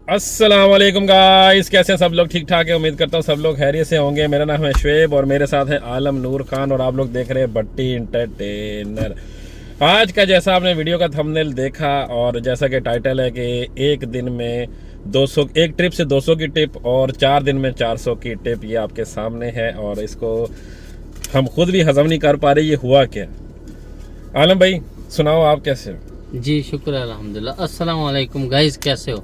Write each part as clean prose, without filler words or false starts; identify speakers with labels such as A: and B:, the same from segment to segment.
A: अस्सलाम वालेकुम गाइस, कैसे हैं सब लोग? ठीक ठाक है, उम्मीद करता हूँ सब लोग खैरियत से होंगे। मेरा नाम है शुएब और मेरे साथ है आलम नूर खान और आप लोग देख रहे हैं भट्टी इंटरटेनर। आज का जैसा आपने वीडियो का थंबनेल देखा और जैसा कि टाइटल है कि एक दिन में 200 एक ट्रिप से 200 की टिप और 4 दिन में 400 की टिप, ये आपके सामने है और इसको हम खुद भी हजम नहीं कर पा रहे। ये हुआ क्या? आलम भाई सुनाओ, आप कैसे हो?
B: जी शुक्र है, अल्हम्दुलिल्लाह। अस्सलाम वालेकुम गाइस, कैसे हो?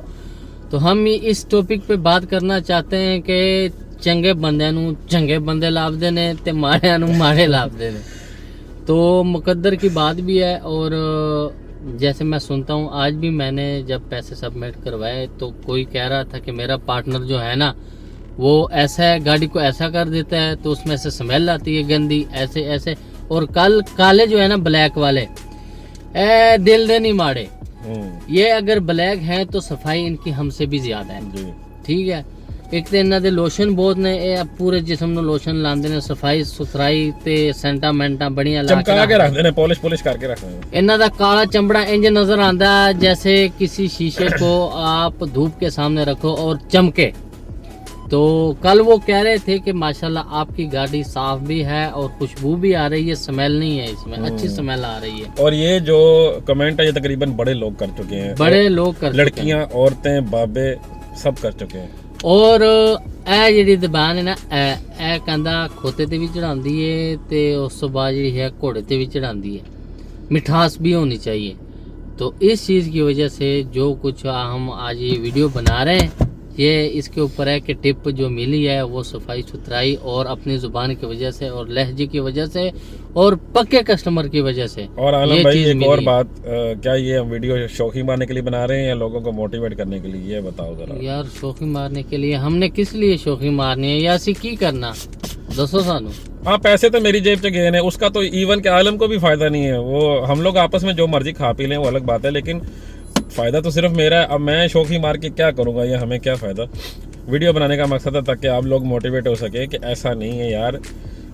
B: तो हम इस टॉपिक पे बात करना चाहते हैं कि चंगे बंदे नू चंगे बंदे लाभदे ने ते माड़ियां नू माड़े लाभदे ने। तो मुकद्दर की बात भी है। और जैसे मैं सुनता हूँ, आज भी मैंने जब पैसे सबमिट करवाए तो कोई कह रहा था कि मेरा पार्टनर जो है ना वो ऐसा है, गाड़ी को ऐसा कर देता है तो उसमें से स्मेल आती है गंदी, ऐसे ऐसे। और कल काले जो है ना ब्लैक वाले, दिल दे नहीं माड़े। ये अगर ब्लैक हैं तो सफाई इनकी हमसे भी ज्यादा है। ठीक है, एक तो इन्हों दे लोशन बहुत ने, ये पूरे जिस्म नु लोशन लांदे ने, सफाई सुथराई ते सेंटामेंटा बढ़िया
A: चमका के रखते हैं, पॉलिश पॉलिश करके रखते हैं।
B: इन्हों दा काला चमड़ा इंज नजर आंदा जैसे किसी शीशे को आप धूप के सामने रखो और चमके। तो कल वो कह रहे थे कि माशाल्लाह आपकी गाड़ी साफ भी है और खुशबू भी आ रही है, स्मेल नहीं है इसमें, अच्छी स्मेल आ रही है।
A: और ये जो कमेंट है ये तकरीबन बड़े लोग कर चुके हैं,
B: बड़े लोग कर,
A: लड़कियां, औरतें, बाबे सब कर चुके हैं।
B: और ਇਹ ਜਿਹੜੀ ਜ਼ਬਾਨ ਹੈ ਨਾ, ਇਹ ਕਹਿੰਦਾ ਖੋਤੇ ਤੇ ਵੀ ਚੜਾਉਂਦੀ ਹੈ ਤੇ ਉਸ ਤੋਂ ਬਾਅਦ ਜਿਹੜੀ है घोड़े ਤੇ भी चढ़ाती है। मिठास भी होनी चाहिए। तो इस चीज़ की वजह से जो कुछ हम आज ये वीडियो बना रहे हैं, ये इसके ऊपर है कि टिप जो मिली है वो सफाई सुथराई और अपनी ज़ुबान की वजह से और लहजे की वजह से और पक्के कस्टमर की वजह से।
A: और आलम भाई एक और बात, क्या ये हम वीडियो शौकी मारने के लिए बना रहे हैं या लोगों को मोटिवेट करने के लिए? ये बताओ जरा
B: यार। शौकी मारने के लिए हमने किस लिए शौकी मारनी है या ऐसी की करना, दसो सानू।
A: हाँ, पैसे तो मेरी जेब से गए हैं, उसका तो इवन के आलम को भी फायदा नहीं है। वो हम लोग आपस में जो मर्जी खा पी लें वो अलग बात है, लेकिन फ़ायदा तो सिर्फ मेरा है। अब मैं शौकी मार के क्या करूँगा, ये हमें क्या फ़ायदा? वीडियो बनाने का मकसद है ताकि आप लोग मोटिवेट हो सके कि ऐसा नहीं है यार,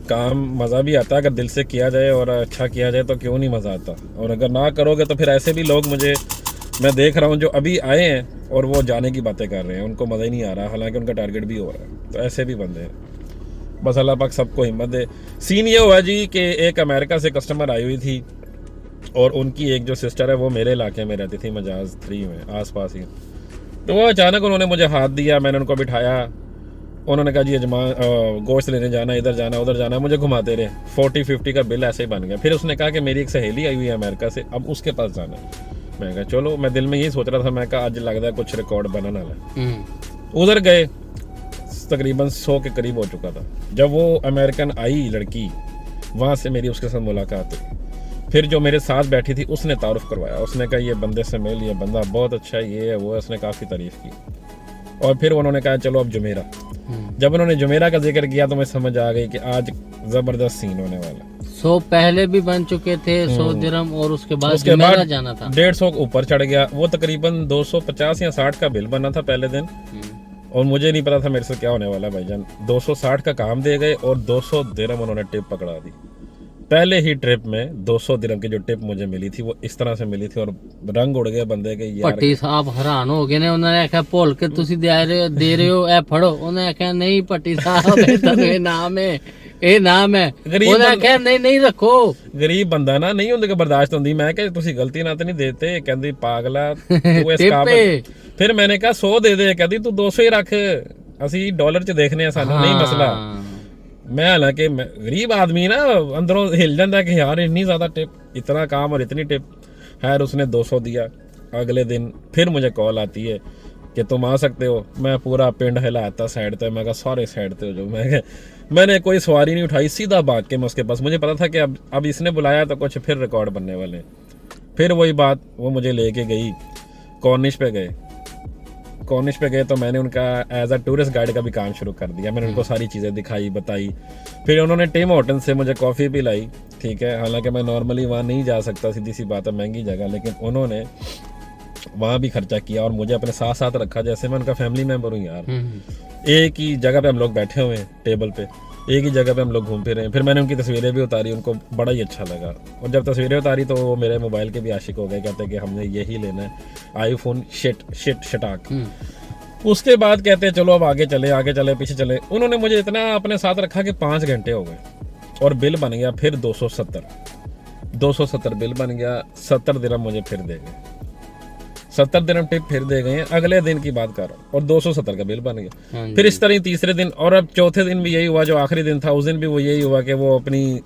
A: काम मज़ा भी आता है अगर दिल से किया जाए और अच्छा किया जाए, तो क्यों नहीं मज़ा आता। और अगर ना करोगे तो फिर ऐसे भी लोग मैं देख रहा हूँ जो अभी आए हैं और वो जाने की बातें कर रहे हैं, उनको मज़ा ही नहीं आ रहा, हालांकि उनका टारगेट भी हो रहा है। तो ऐसे भी बंदे हैं, बस अल्लाह पाक सबको हिम्मत दे। सीन ये हुआ जी कि एक अमेरिका से कस्टमर आई हुई थी और उनकी एक जो सिस्टर है वो मेरे इलाके में रहती थी, मजाज 3 में आसपास ही। तो वो अचानक उन्होंने मुझे हाथ दिया, मैंने उनको बिठाया, उन्होंने कहा जी यजमान गोश्त लेने जाना, इधर जाना उधर जाना, मुझे घुमाते रहे। 40-50 का बिल ऐसे ही बन गया। फिर उसने कहा कि मेरी एक सहेली आई हुई है अमेरिका से, अब उसके पास जाना है। मैं कहा चलो, मैं दिल में यही सोच रहा था, मैं कहा आज लगता है कुछ रिकॉर्ड बनाना है। उधर गए, तकरीबन 100 के करीब हो चुका था। जब वो अमेरिकन आई लड़की, वहाँ से मेरी उसके साथ मुलाकात हुई। फिर जो मेरे साथ बैठी थी उसने तारुफ करवाया, उसने कहा ये बंदे से मिल, ये बंदा बहुत अच्छा है, ये है वो है, उसने काफ़ी तारीफ़ की। और फिर उन्होंने कहा चलो अब जुमेरा। जब उन्होंने जुमेरा का जिक्र किया तो मैं समझ आ गई कि आज ज़बरदस्त सीन होने वाला।
B: 100 पहले भी बन चुके थे, 100 दिरहम, और उसके बाद जुमेरा जाना था,
A: 150 ऊपर चढ़ गया। वो तकरीबन 250 या 60 का बिल बना था पहले दिन, और मुझे नहीं पता था मेरे से क्या होने वाला भाईजान। 260 का काम दे गए और 200 दिरहम उन्होंने टिप पकड़ा दी। पहले ही ट्रिप में 200 दिरहम की जो टिप मुझे मिली थी वो इस तरह से मिली थी और रंग उड़ गए बंदे के। यार
B: भट्टी साहब हैरान हो गए ने, उन्होंने आख्या भुल के तुसी दे रहे हो, ए फड़ो। उन्होंने आख्या नहीं भट्टी साहब ये नाम है, ये नाम है। उन्होंने आख्या नहीं नहीं रखो। गरीब
A: बंदा ना नहीं उनके बर्दाश्त होंदी। मैं कहा तुसी गलती ना तो नहीं देते, कहंदी पागला तू इस काबिल। फिर मैंने कहा 100 दे दे, कहती तू 200 ही रख, असी डॉलर च देखने सानू नहीं मसला। मैं हालांकि गरीब आदमी ना अंदरों हिल जाता कि यार इतनी ज़्यादा टिप, इतना काम और इतनी टिप। खैर उसने 200 दिया। अगले दिन फिर मुझे कॉल आती है कि तुम आ सकते हो। मैं पूरा पिंड हिलाता साइड पे, मैं कहा सारे साइड पे हो जो। मैंने कोई सवारी नहीं उठाई, सीधा भाग के मैं उसके पास। मुझे पता था कि अब इसने बुलाया तो कुछ फिर रिकॉर्ड बनने वाले। फिर वही बात, वो मुझे लेके गई, कॉर्निश पे गए। कॉर्निश पे गए तो मैंने उनका एज अ टूरिस्ट गाइड का भी काम शुरू कर दिया। मैंने उनको सारी चीज़ें दिखाई बताई। फिर उन्होंने टिम हॉर्टन से मुझे कॉफ़ी पिलाई। ठीक है, हालांकि मैं नॉर्मली वहाँ नहीं जा सकता, सीधी सी बात है, महंगी जगह, लेकिन उन्होंने वहाँ भी खर्चा किया और मुझे अपने साथ साथ रखा जैसे मैं उनका फैमिली मेम्बर हूँ यार। एक ही जगह पे हम लोग बैठे हुए हैं टेबल पे, एक ही जगह पे हम लोग घूम फिर रहे हैं। फिर मैंने उनकी तस्वीरें भी उतारी, उनको बड़ा ही अच्छा लगा। और जब तस्वीरें उतारी तो वो मेरे मोबाइल के भी आशिक हो गए, कहते कि हमने यही लेना है, आईफोन शिट शिट शटाक। उसके बाद कहते हैं चलो अब आगे चले पीछे चले। उन्होंने मुझे इतना अपने साथ रखा कि 5 घंटे हो गए और बिल बन गया फिर 270 बिल बन गया। 70 दिरहम मुझे फिर दे गए, 70 दिरहम टिप फिर दे गए हैं। अगले दिन की बात कर रहा हूँ और 270 का बिल बन गया। फिर इस तरह ही तीसरे दिन, और अब चौथे दिन भी यही हुआ। जो आखिरी दिन था उस दिन भी वो यही हुआ कि वो अपनी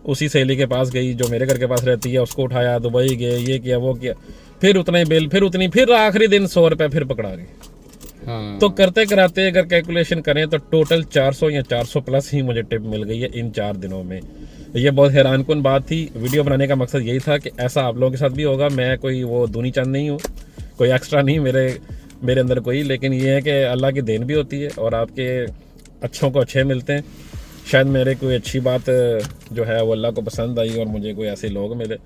A: उसी सहेली के पास गई जो मेरे घर के पास रहती है, उसको उठाया, दुबई गए, ये किया वो किया, फिर उतना ही बिल, फिर उतनी, फिर आखिरी दिन 100 रुपये फिर पकड़ा गए। तो करते कराते अगर कैलकुलेशन करें तो टोटल 400 या 400 प्लस ही मुझे टिप मिल गई है इन 4 दिनों में। ये बहुत हैरानकुन बात थी। वीडियो बनाने का मकसद यही था कि ऐसा आप लोगों के साथ भी होगा। मैं कोई वो दूनी चंद नहीं हूँ, कोई एक्स्ट्रा नहीं मेरे अंदर कोई, लेकिन ये है कि अल्लाह की देन भी होती है और आपके अच्छों को अच्छे मिलते हैं। शायद मेरे कोई अच्छी बात जो है वो अल्लाह को पसंद आई और मुझे कोई ऐसे लोग मिले।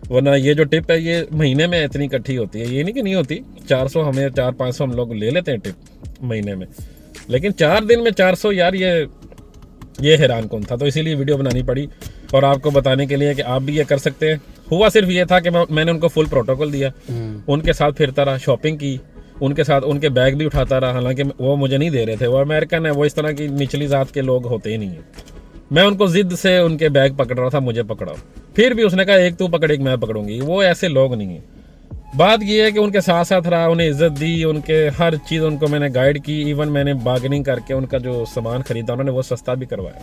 A: वरना ये जो टिप है ये महीने में इतनी इकट्ठी होती है, ये नहीं कि नहीं होती। 400 हमें 400-500 हम लोग ले लेते हैं टिप महीने में, लेकिन 4 दिन में 400 यार, ये हैरान कौन था। तो इसीलिए वीडियो बनानी पड़ी और आपको बताने के लिए कि आप भी ये कर सकते हैं। हुआ सिर्फ ये था कि मैंने उनको फुल प्रोटोकॉल दिया, उनके साथ फिरता रहा, शॉपिंग की उनके साथ, उनके बैग भी उठाता रहा। हालांकि वो मुझे नहीं दे रहे थे, वो अमेरिकन है, वो इस तरह की निचली जात के लोग होते ही नहीं है। मैं उनको जिद से उनके बैग पकड़ रहा था, मुझे पकड़ाओ, फिर भी उसने कहा एक तू पकड़ एक मैं पकड़ूंगी। वो ऐसे लोग नहीं है। बात ये है कि उनके साथ साथ रहा, उन्हें इज्जत दी, उनके हर चीज़ उनको मैंने गाइड की। इवन मैंने बार्गेनिंग करके उनका जो सामान खरीदा उन्होंने वो सस्ता भी करवाया।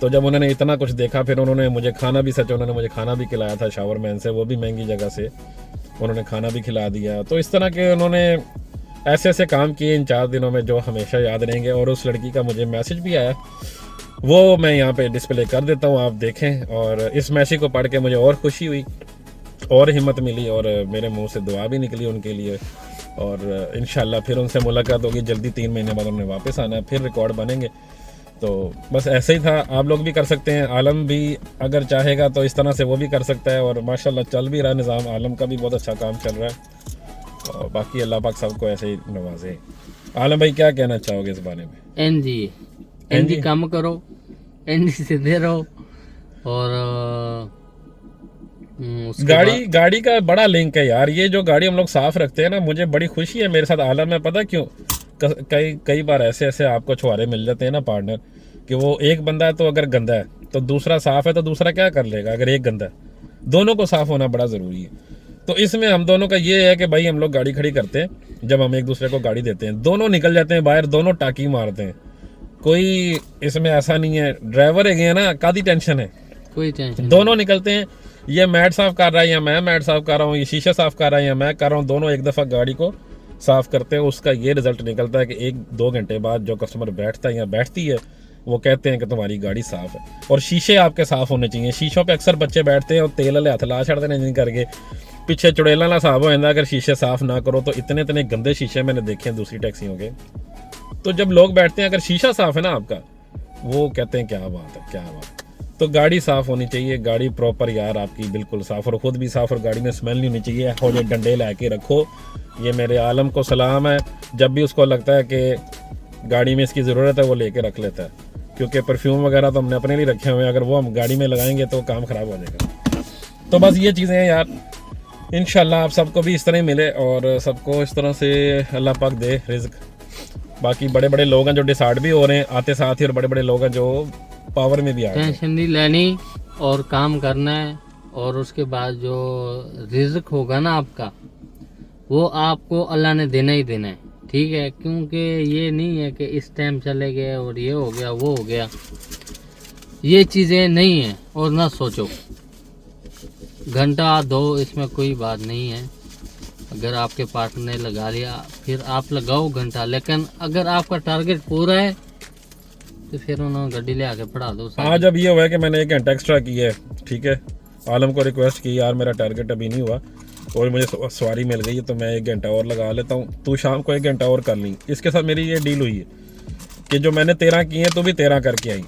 A: तो जब उन्होंने इतना कुछ देखा, फिर उन्होंने मुझे खाना भी, सच उन्होंने मुझे खाना भी खिलाया था शावरमैन से, वो भी महंगी जगह से उन्होंने खाना भी खिला दिया। तो इस तरह के उन्होंने ऐसे ऐसे काम किए इन 4 दिनों में जो हमेशा याद रहेंगे। और उस लड़की का मुझे मैसेज भी आया, वो मैं यहाँ पे डिस्प्ले कर देता हूँ, आप देखें। और इस मैसेज को पढ़ के मुझे और खुशी हुई और हिम्मत मिली और मेरे मुंह से दुआ भी निकली उनके लिए। और इंशाल्लाह फिर उनसे मुलाकात होगी जल्दी। 3 महीने बाद उन्हें वापस आना है, फिर रिकॉर्ड बनेंगे। तो बस ऐसे ही था। आप लोग भी कर सकते हैं, आलम भी अगर चाहेगा तो इस तरह से वो भी कर सकता है। और माशाल्लाह चल भी रहा निज़ाम, आलम का भी बहुत अच्छा काम चल रहा है। और बाकी अल्लाह पाक सबको ऐसे ही नवाजे। आलम भाई क्या कहना चाहोगे इस बारे में?
B: एनजी काम करो, एनजी सीधे रहो। और
A: गाड़ी का बड़ा लिंक है यार। ये जो गाड़ी हम लोग साफ रखते हैं ना, मुझे बड़ी खुशी है मेरे साथ आलम है। पता क्यों? कई बार ऐसे आपको छुआरे मिल जाते हैं ना पार्टनर, कि वो एक बंदा है तो अगर गंदा है तो दूसरा साफ है, तो दूसरा क्या कर लेगा अगर एक गंदा है। दोनों को साफ होना बड़ा ज़रूरी है। तो इसमें हम दोनों का ये है कि भाई हम लोग गाड़ी खड़ी करते हैं, जब हम एक दूसरे को गाड़ी देते हैं दोनों निकल जाते हैं बाहर, दोनों टाकी मारते हैं। कोई इसमें ऐसा नहीं है ड्राइवर है ना, कादी टेंशन है,
B: कोई टेंशन। दोनों
A: निकलते हैं, ये मैट साफ कर रहा है या मैं मैट साफ कर रहा हूँ, ये शीशा साफ कर रहा है या मैं कर रहा हूँ, दोनों एक दफ़ा गाड़ी को साफ करते हैं। उसका ये रिजल्ट निकलता है कि 1-2 घंटे बाद जो कस्टमर बैठता है या बैठती है वो कहते हैं कि तुम्हारी गाड़ी साफ है। और शीशे आपके साफ होने चाहिए। शीशों पे अक्सर बच्चे बैठते हैं और तेल वाले हथ ला छड़ते हैं नहीं करके, पीछे चुड़ैला ना साफ हो जाता अगर शीशे साफ ना करो। तो इतने गंदे शीशे मैंने देखे हैं दूसरी टैक्सियों के। तो जब लोग बैठते हैं अगर शीशा साफ है ना आपका, वो कहते हैं क्या बात है, क्या बात। तो गाड़ी साफ होनी चाहिए, गाड़ी प्रॉपर यार आपकी बिल्कुल साफ, और खुद भी साफ, और गाड़ी में स्मेल नहीं होनी चाहिए। हो जो डंडे ला के रखो। ये मेरे आलम को सलाम है, जब भी उसको लगता है कि गाड़ी में इसकी ज़रूरत है वो लेके रख लेता है। क्योंकि परफ्यूम वगैरह तो हमने अपने लिए रखे हुए हैं, अगर वो हम गाड़ी में लगाएंगे तो काम ख़राब हो जाएगा। तो बस ये चीज़ें हैं यार। इंशाल्लाह आप सबको भी इस तरह ही मिले और सबको इस तरह से अल्लाह पाक दे रिज़्क। बाकी बड़े बड़े लोग हैं जो डिसाइड भी हो रहे हैं आते साथ ही, और बड़े बड़े लोग हैं जो पावर में भी आ रहे हैं।
B: टेंशन नहीं लेनी और काम करना है। और उसके बाद जो रिज़्क होगा ना आपका, वो आपको अल्लाह ने देना ही देना है, ठीक है। क्योंकि ये नहीं है कि इस टाइम चले गए और ये हो गया वो हो गया, ये चीज़ें नहीं है। और ना सोचो घंटा दो, इसमें कोई बात नहीं है। अगर आपके पार्टनर ने लगा लिया फिर आप लगाओ घंटा, लेकिन अगर आपका टारगेट पूरा है तो फिर उन्होंने गाड़ी ले आके पढ़ा दो।
A: आज अब ये हुआ है कि मैंने 1 घंटा एक्स्ट्रा किया है, ठीक है। आलम को रिक्वेस्ट की यार मेरा टारगेट अभी नहीं हुआ और मुझे सवारी मिल गई है तो मैं 1 घंटा और लगा लेता हूँ, तू शाम को 1 घंटा और कर ली। इसके साथ मेरी ये डील हुई है कि जो मैंने 13 किए हैं तो भी 13 करके आई।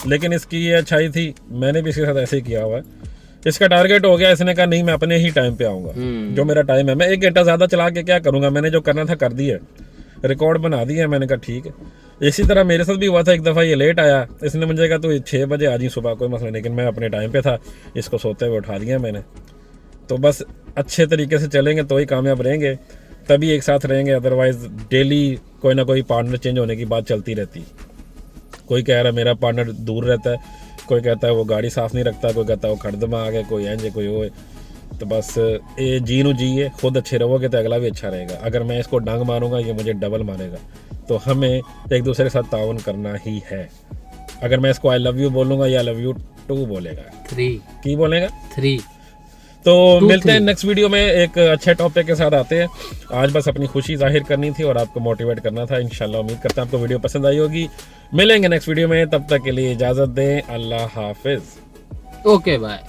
A: लेकिन इसकी ये अच्छाई थी, मैंने भी इसके साथ ऐसे ही किया हुआ है। इसका टारगेट हो गया, इसने कहा नहीं मैं अपने ही टाइम पे आऊँगा, जो मेरा टाइम है। मैं 1 घंटा ज़्यादा चला के क्या करूँगा, मैंने जो करना था कर दिया, रिकॉर्ड बना दिया। मैंने कहा ठीक है। इसी तरह मेरे साथ भी हुआ था, एक दफ़ा ये लेट आया, इसने मुझे कहा तो 6 बजे आ जी सुबह, कोई मसला नहीं, लेकिन मैं अपने टाइम पे था, इसको सोते हुए उठा दिया मैंने। तो बस अच्छे तरीके से चलेंगे तो ही कामयाब रहेंगे। तभी एक साथ रहेंगे, अदरवाइज डेली कोई ना कोई पार्टनर चेंज होने की बात चलती रहती। कोई कह रहा है मेरा पार्टनर दूर रहता है, कोई कहता है वो गाड़ी साफ नहीं रखता, कोई कहता है वो खड़दमा आ गया, कोई एंज कोई वो। तो बस ये जी नू जिए, खुद अच्छे रहोगे तो अगला भी अच्छा रहेगा। अगर मैं इसको डंग मारूंगा ये मुझे डबल मारेगा, तो हमें एक दूसरे के साथ ताउन करना ही है। अगर मैं इसको आई लव यू बोलूँगा या आई लव यू टू बोलेगा,
B: 3
A: की बोलेगा
B: 3।
A: तो मिलते हैं नेक्स्ट वीडियो में एक अच्छे टॉपिक के साथ आते हैं। आज बस अपनी खुशी जाहिर करनी थी और आपको मोटिवेट करना था। इंशाल्लाह उम्मीद करता हूं आपको वीडियो पसंद आई होगी। मिलेंगे नेक्स्ट वीडियो में, तब तक के लिए इजाज़त दें। अल्लाह हाफिज़।
B: Okay bye.